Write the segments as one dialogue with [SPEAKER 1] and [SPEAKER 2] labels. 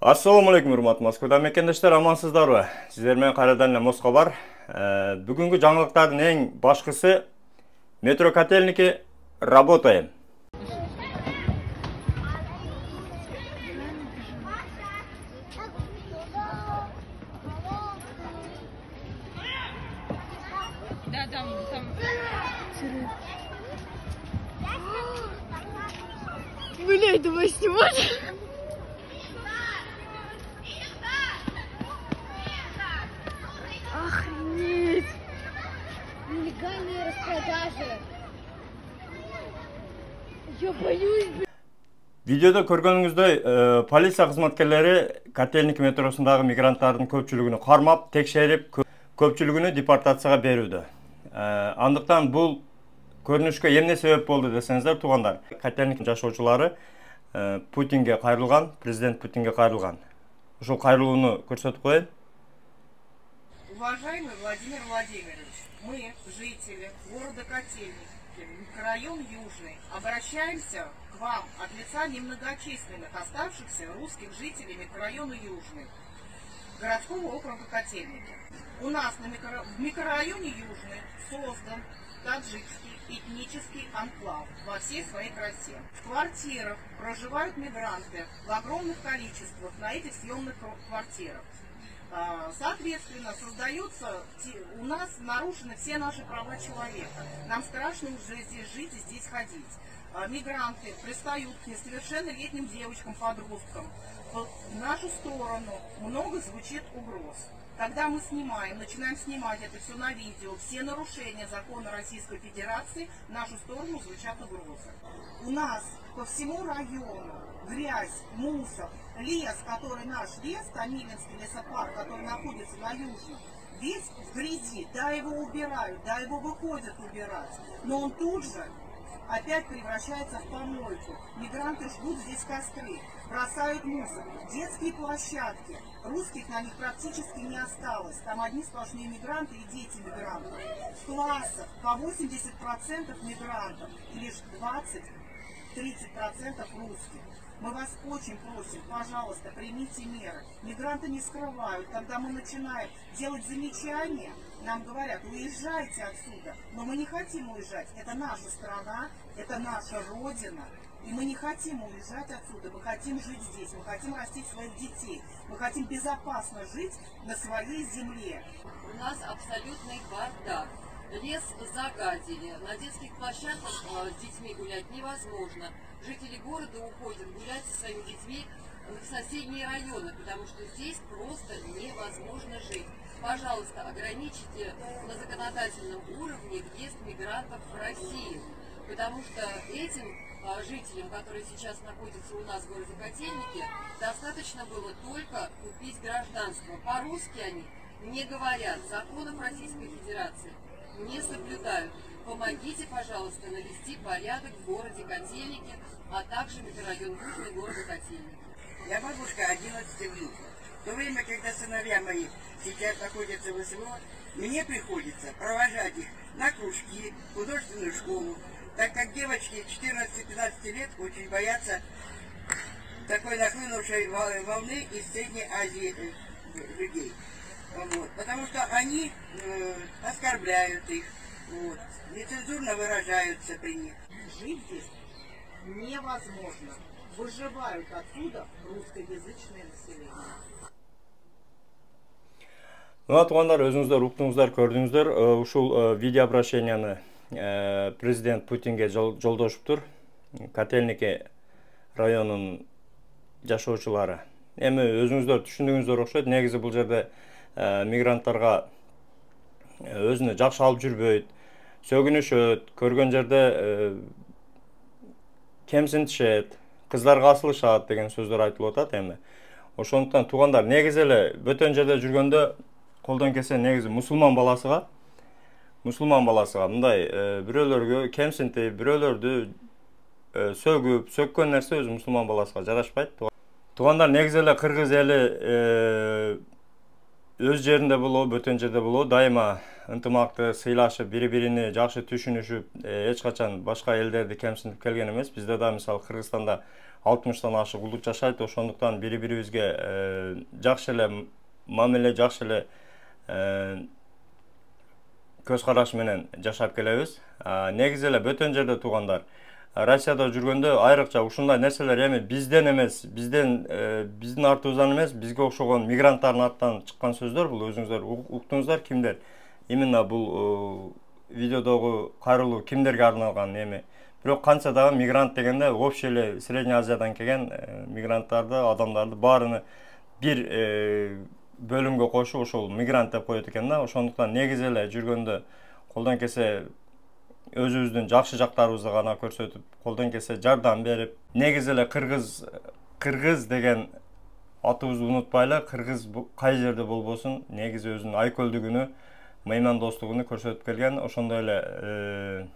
[SPEAKER 1] Assalamu alaikum, урматтуу Москвада мекендештер, амансыздарбы? Сиздер менен кайрадан эле Москва бар. Бүгүнкү жаңылыктардын эң башкысы метро котельники работаем.
[SPEAKER 2] Да, там. Блядь, давай снимать. Охренеть.
[SPEAKER 3] Нелегальные распродажи.
[SPEAKER 2] Я боюсь, блядь.
[SPEAKER 1] Видеода көргөнүңүздөй, полиция кызматкерлери котельник метросундагы мигранттардын көпчүлүгүнү кармап, текшерип, көпчүлүгүнү депортацияга берүүдө. Андыктан бул көрүнүшкө эмне себеп болду десеңиздер, туугандар, котельник жашоочулары Путинге кайрылган, президент Путинге кайрылган. Ушул кайрылууну көрсөтүп коеюн.
[SPEAKER 4] Уважаемый Владимир Владимирович, мы, жители города Котельники, микрорайон Южный, обращаемся к вам от лица немногочисленных оставшихся русских жителей микрорайона Южный, городского округа Котельники. У нас в микрорайоне Южный создан таджикский этнический анклав во всей своей красе. В квартирах проживают мигранты в огромных количествах на этих съемных квартирах. Соответственно, у нас нарушены все наши права человека. Нам страшно уже здесь жить и здесь ходить. Мигранты пристают к несовершеннолетним девочкам-подросткам. В нашу сторону много звучит угроз. Когда мы начинаем снимать это все на видео, все нарушения закона Российской Федерации, в нашу сторону звучат угрозы. У нас по всему району грязь, мусор, лес, который наш лес, Томилинский лесопарк, который находится на Южном, весь в грязи, да его убирают, да его выходят убирать, но он тут же опять превращается в помойку. Мигранты жгут здесь костры, бросают мусор, детские площадки, русских на них практически не осталось, там одни сплошные мигранты и дети мигрантов. В классах по 80% мигрантов и лишь 20-30% русских. Мы вас очень просим, пожалуйста, примите меры. Мигранты не скрывают. Когда мы начинаем делать замечания, нам говорят, уезжайте отсюда. Но мы не хотим уезжать. Это наша страна, это наша родина. И мы не хотим уезжать отсюда. Мы хотим жить здесь, мы хотим растить своих детей. Мы хотим безопасно жить на своей земле.
[SPEAKER 5] У нас абсолютный бардак. Лес загадили, на детских площадках с детьми гулять невозможно. Жители города уходят гулять со своими детьми в соседние районы, потому что здесь просто невозможно жить. Пожалуйста, ограничьте на законодательном уровне въезд мигрантов в Россию, потому что этим жителям, которые сейчас находятся у нас в городе Котельники, достаточно было только купить гражданство. По-русски они не говорят, законов Российской Федерации не соблюдают. Помогите, пожалуйста, навести порядок в городе Котельники, а также микрорайон Южный города Котельники.
[SPEAKER 4] Я бабушка 11 внуков. В то время, когда сыновья мои сейчас находятся в СВО, мне приходится провожать их на кружки, в художественную школу, так как девочки 14-15 лет очень боятся такой нахлынувшей волны из Средней Азии людей. Вот, потому что они оскорбляют их, вот, нецензурно выражаются при них. Жить здесь невозможно. Выживают отсюда русскоязычное население.
[SPEAKER 1] Туугандар, өзүңүздөр уктуңуздар, көрдүңүздөр, ушул видео обращенияны президент Путинге жолдошуптур. Котельники районунун жашоочулары. Эми өзүңүздөр түшүндүңүздөр окшойт. Негизи бул жерде мигранттарга өзүнө жакшы алып жүрбөйт, сөгүнүшөт, көргөн жерде кемсинтишет, кыздарга асылышат деген сөздөр айтылып атат эми. Ошондуктан туугандар, негизи эле бөтөн жерде жүргөндө колдон келсе негизи мусулман баласыга мындай бирөөлөргө кемсинтип, бирөөлөрдү сөгүп, сөккөн нерсе өзү мусулман баласыга жарашпайт. Туугандар, негизи эле кыргыз эли өз жеринде болобу, бөтөн жерде болобу, дайыма ынтымакты, сыйлашып, бири-бирини жакшы түшүнүшүп, эч качан башка элдерди кемсинтип келген эмес. Бизде да мисалы Кыргызстанда 60-тан ашык улут жашайт. Ошондуктан бири-бирибизге жакшы эле мамиле, жакшы эле көз караш менен жашап келебиз. Негизи эле бөтөн жерде туугандар, Россияда жүргөндө айрыкча ушундай нерселер эми бизден эмес, биздин артыбыздан эмес, бизге окшогон мигранттардын артынан чыккан сөздөр. Бул өзүңүздөр уктуңуздар кимдер? Именно бул видеодогу кайрылуу кимдерге арналган эми. Бирок канча дагы мигрант дегенде общий эле Средний Азиядан келген мигранттарды, адамдарды баарыны бир бөлүмгө кошуп ошол мигрант деп коет экен да. Ошондуктан негизи эле жүргөндө колдон келсе өзүбүздүн жакшы жактарыбызды гана көрсөтүп, колдон келсе жардам берип, негизи эле кыргыз деген атыбызды унутпайлы, кыргыз кай жерде болбосун, негизи өзүнүн айкөлдүгүнү, меймандостугуну көрсөтүп келген, ошондой эле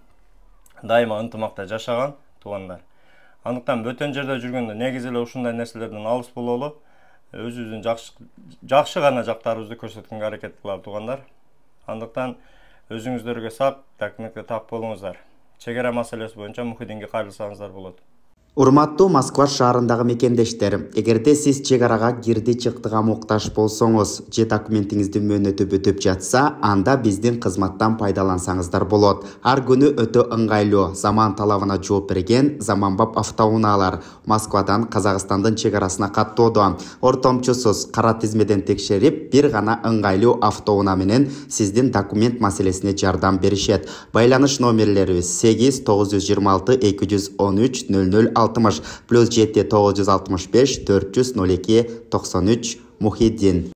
[SPEAKER 1] дайыма ынтымакта жашаган туугандар. Андыктан бөтөн жерде жүргөндө негизи эле ушундай нерселерден алыс бололу, өзүбүздүн жакшы гана жактарыбызды көрсөткөнгө аракет кылалы туугандар. Андыктан өзүңүздөргө сак, документке так болуңуздар. Чегара маселеси боюнча Мухиддинге кайрылсаңыздар болот.
[SPEAKER 6] Урматтуу Москва шаарындагы мекендештер, эгерде сиз чек арага кирди-чыктыга муктаж болсоңуз, же документиңиздин мөөнөтү бүтүп жатса, анда биздин кызматтан пайдалансаңыздар болот. Ар күнү өтө ыңгайлуу, заман талабына жооп берген заманбап автоунаалар Москвадан Казакстандын чек арасына каттоодо. Ортомчусуз кара тизмеден текшерип, бир гана ыңгайлуу автоунаа менен сиздин документ маселесине жардам беришет. Байланыш номерлерибиз 8 926 213 00 +7 965 402 93 Мухиддин.